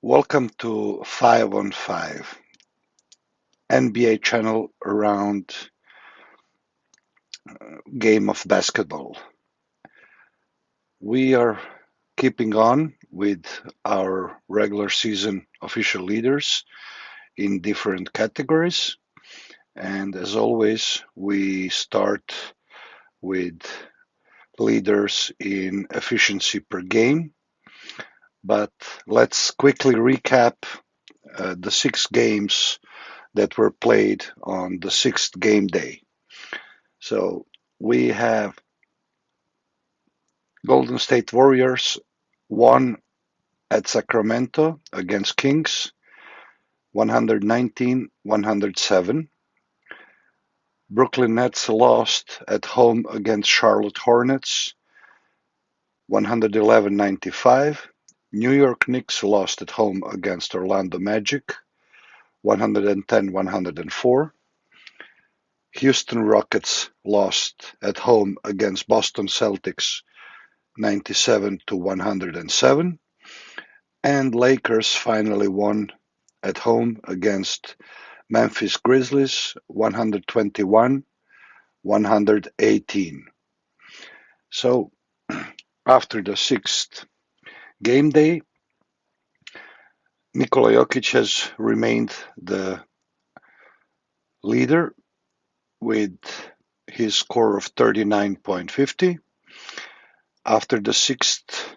Welcome to 5 on 5, NBA channel around game of basketball. We are keeping on with our regular season official leaders in different categories. And as always, we start with leaders in efficiency per game. But let's quickly recap the 6 games that were played on the 6th game day. So we have Golden State Warriors won at Sacramento against Kings, 119-107. Brooklyn Nets lost at home against Charlotte Hornets, 111-95. New York Knicks lost at home against Orlando Magic, 110-104. Houston Rockets lost at home against Boston Celtics, 97-107. And Lakers finally won at home against Memphis Grizzlies, 121-118. So after the 6th game day, Nikola Jokic has remained the leader with his score of 39.50. After the 6th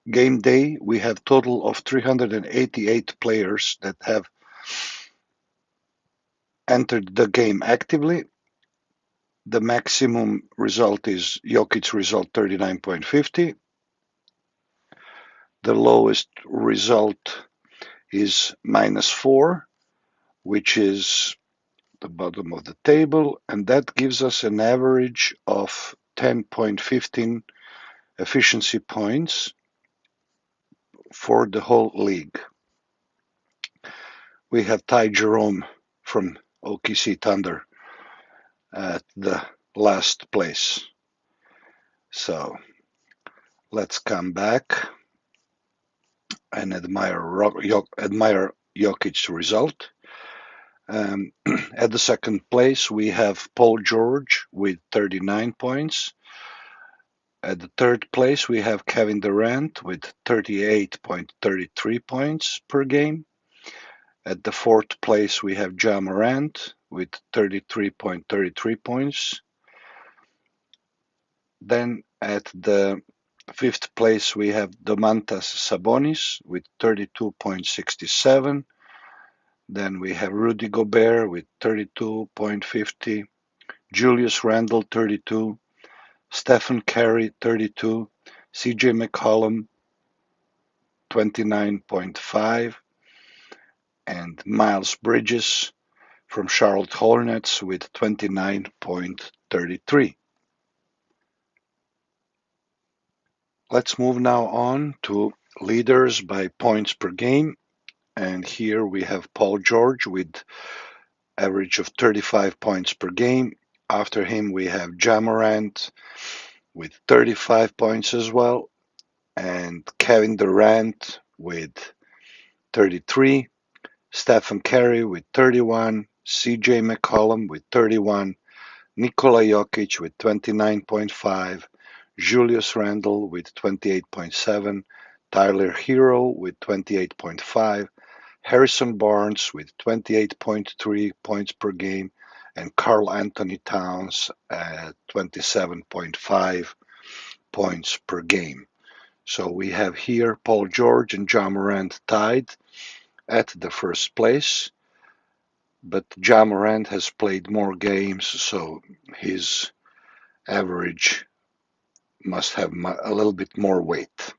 game day, we have total of 388 players that have entered the game actively. The maximum result is Jokic result 39.50. The lowest result is -4, which is the bottom of the table, and that gives us an average of 10.15 efficiency points for the whole league. We have Ty Jerome from OKC Thunder at the last place. So let's come back and admire Jokic's result. At the second place, we have Paul George with 39 points. At the third place, we have Kevin Durant with 38.33 points per game. At the fourth place, we have Ja Morant with 33.33 points. Then at the fifth place, we have Domantas Sabonis with 32.67. Then we have Rudy Gobert with 32.50. Julius Randle, 32. Stephen Curry, 32. CJ McCollum, 29.5. And Miles Bridges from Charlotte Hornets with 29.33. Let's move now on to leaders by points per game. And here we have Paul George with average of 35 points per game. After him, we have Ja Morant with 35 points as well. And Kevin Durant with 33. Stephen Curry with 31. CJ McCollum with 31. Nikola Jokic with 29.5. Julius Randle with 28.7. Tyler Hero with 28.5. Harrison Barnes with 28.3 points per game, and Karl Anthony Towns at 27.5 points per game. So we have here Paul George and Ja Morant tied at the first place, but Ja Morant has played more games, so his average must have a little bit more weight.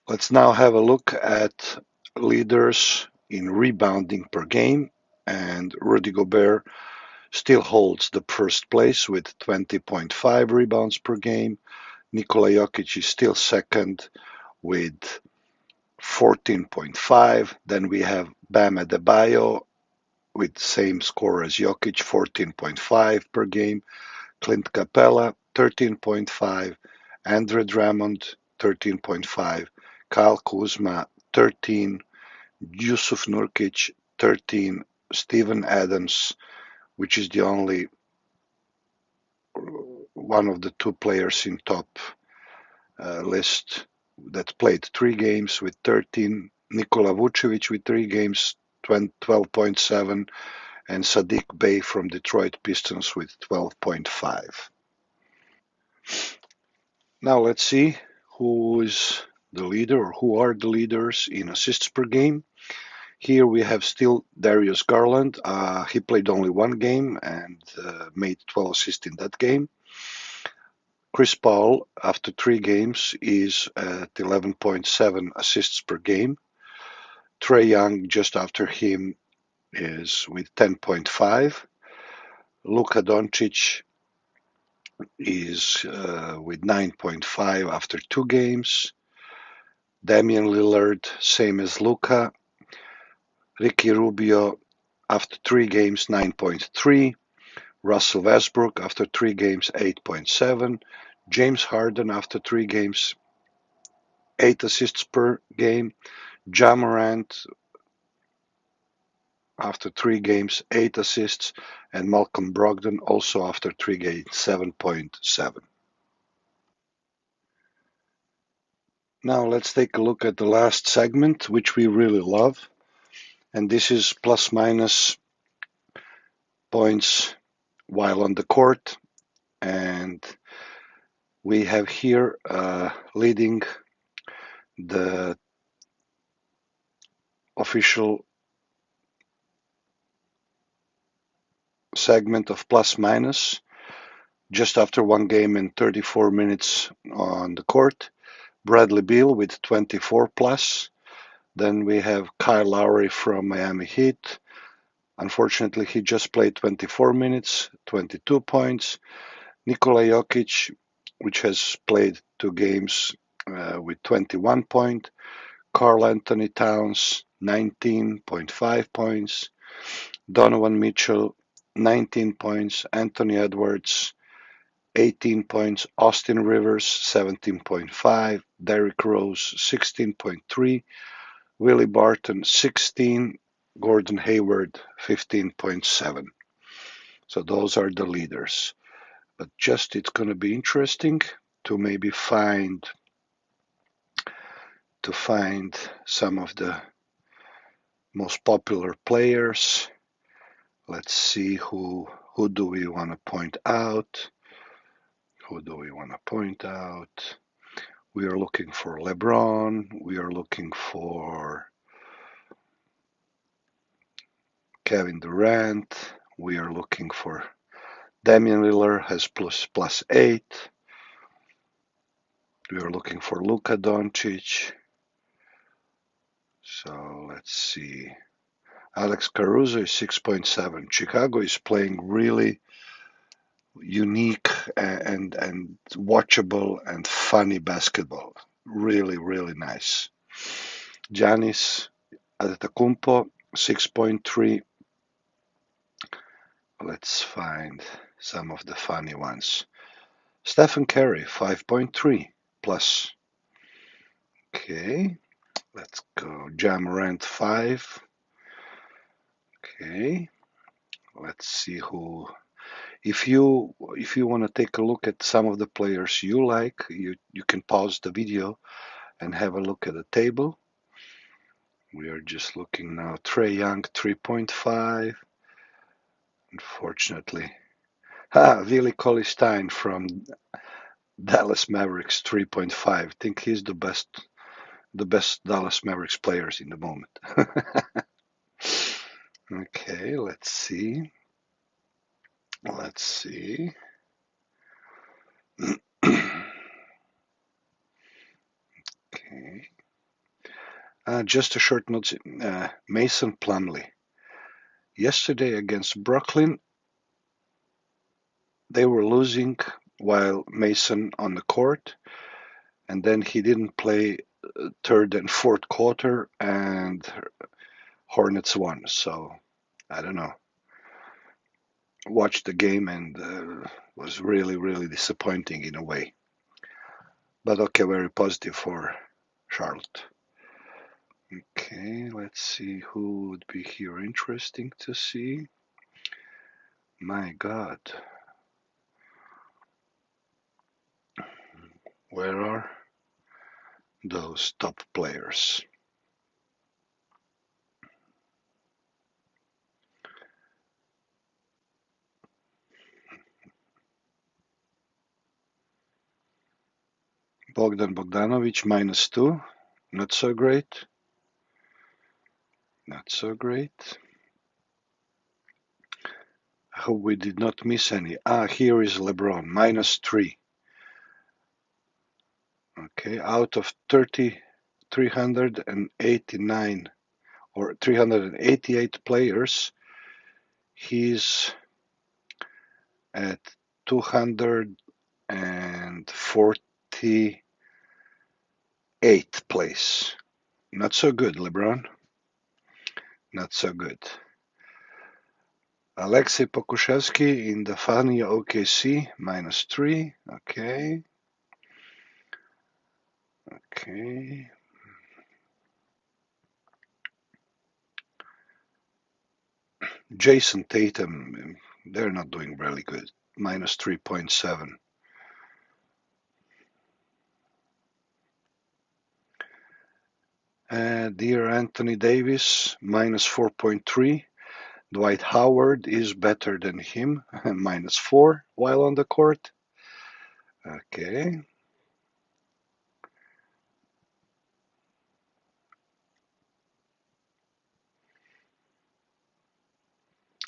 Let's now have a look at leaders in rebounding per game, and Rudy Gobert still holds the first place with 20.5 rebounds per game. Nikola Jokic is still second with 14.5. Then we have Bam Adebayo with the same score as Jokic, 14.5 per game. Clint Capella, 13.5. Andre Drummond, 13.5, Kyle Kuzma 13, Yusuf Nurkic 13, Steven Adams, which is the only one of the two players in top list that played 3 games with 13, Nikola Vucevic with 3 games, 12.7, and Sadiq Bey from Detroit Pistons with 12.5. Now let's see who is the leader or who are the leaders in assists per game. Here we have still Darius Garland. He played only 1 game and made 12 assists in that game. Chris Paul, after 3 games, is at 11.7 assists per game. Trae Young, just after him, is with 10.5. Luka Doncic is with 9.5 after 2 games. Damian Lillard, same as Luka. Ricky Rubio, after 3 games, 9.3. Russell Westbrook, after 3 games, 8.7. James Harden, after 3 games, 8 assists per game. Ja Morant, after 3 games, 8 assists. And Malcolm Brogdon, also after 3 games, 7.7. Now let's take a look at the last segment, which we really love. And this is plus minus points while on the court. And we have here leading the official segment of plus minus just after 1 game and 34 minutes on the court. Bradley Beal with 24 plus. Then we have Kyle Lowry from Miami Heat. Unfortunately, he just played 24 minutes, 22 points. Nikola Jokic, which has played 2 games with 21 points. Karl Anthony Towns, 19.5 points. Donovan Mitchell, 19 points. Anthony Edwards, 18 points. Austin Rivers, 17.5. Derrick Rose, 16.3. Willie Barton, 16. Gordon Hayward, 15.7. So those are the leaders. But just it's going to be interesting to maybe find some of the most popular players. Let's see who do we want to point out. Who do we want to point out? We are looking for LeBron. We are looking for Kevin Durant. We are looking for Damian Lillard has plus 8. We are looking for Luka Doncic. So let's see. Alex Caruso is 6.7. Chicago is playing really unique and watchable and funny basketball. Really, really nice. Giannis Antetokounmpo, 6.3. Let's find some of the funny ones. Stephen Curry, 5.3 plus. Okay, let's go. Ja Morant, 5. Okay, let's see who. If you want to take a look at some of the players you like, you can pause the video and have a look at the table. We are just looking now. Trae Young, 3.5. Unfortunately. Willie Cauley-Stein from Dallas Mavericks, 3.5. I think he's the best Dallas Mavericks players in the moment. Okay, let's see. Okay. Just a short note. Mason Plumlee. Yesterday against Brooklyn, they were losing while Mason on the court, and then he didn't play third and fourth quarter, and Hornets won. So I don't know. Watched the game and was really, really disappointing in a way. But okay, very positive for Charlotte. Okay, let's see who would be here interesting to see. My God. Where are those top players? Bogdan Bogdanovic -2. Not so great. Not so great. I hope we did not miss any. Here is LeBron, -3. Okay, out of 389 or 388 players, he's at 248th place. Not so good, LeBron. Not so good. Alexei Pokushevsky in the Fania OKC, -3. Okay. Okay. Jason Tatum, they're not doing really good. -3.7. Dear Anthony Davis, -4.3. Dwight Howard is better than him, -4 while on the court. Okay.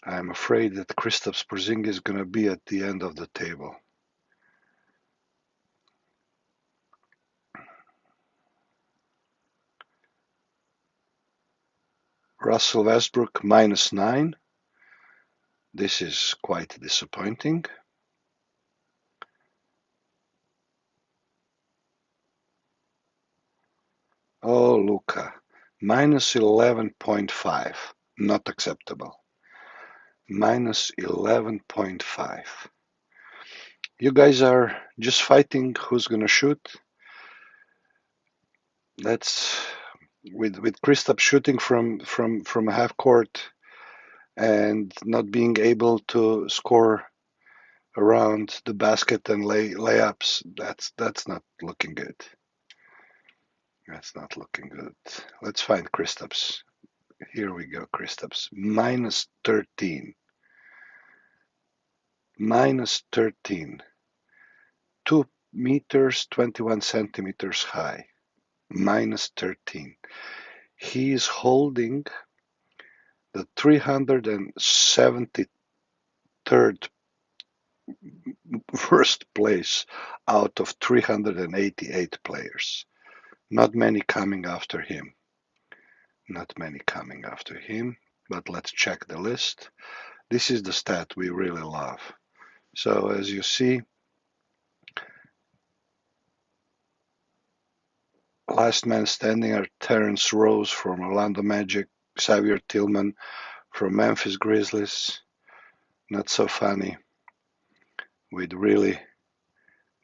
I'm afraid that Kristaps Porzingis is going to be at the end of the table. Russell Westbrook -9. This is quite disappointing. Oh, Luka, -11.5. Not acceptable. -11.5. You guys are just fighting who's gonna shoot. That's with Kristaps shooting from a half court and not being able to score around the basket and layups. That's not looking good. That's not looking good. Let's find Kristaps. Here we go, Kristaps. -13. -13. 2 meters, 21 centimeters high. -13. He is holding the 373rd first place out of 388 players. Not many coming after him. Not many coming after him, but let's check the list. This is the stat we really love. So as you see, last man standing are Terrence Rose from Orlando Magic, Xavier Tillman from Memphis Grizzlies. Not so funny, with really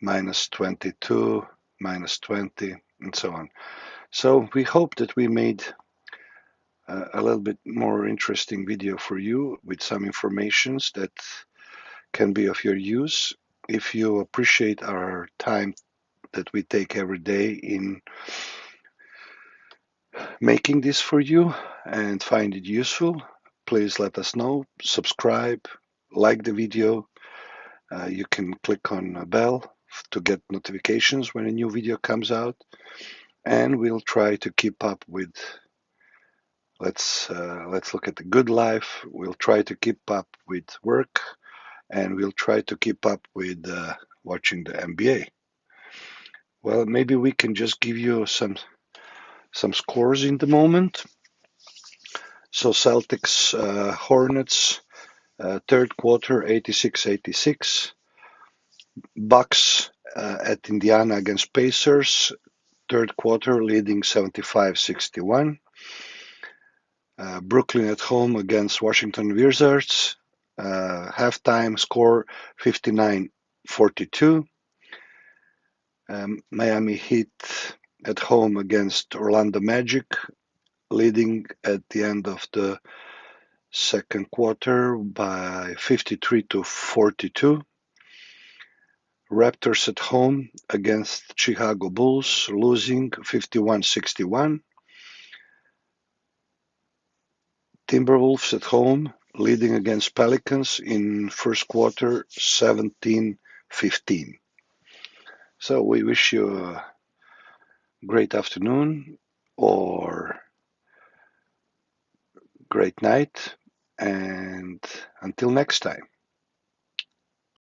-22, -20, and so on. So we hope that we made a little bit more interesting video for you with some informations that can be of your use. If you appreciate our time that we take every day in making this for you and find it useful, please let us know. Subscribe, like the video. You can click on a bell to get notifications when a new video comes out, and we'll try to keep up with. Let's look at the good life. We'll try to keep up with work, and we'll try to keep up with watching the NBA. Well, maybe we can just give you some scores in the moment. So Celtics, Hornets, third quarter 86-86. Bucks at Indiana against Pacers, third quarter leading 75-61. Brooklyn at home against Washington Wizards, halftime score 59-42. Miami Heat at home against Orlando Magic, leading at the end of the second quarter by 53-42. Raptors at home against Chicago Bulls, losing 51-61. Timberwolves at home, leading against Pelicans in first quarter 17-15. So we wish you a great afternoon or great night, and until next time.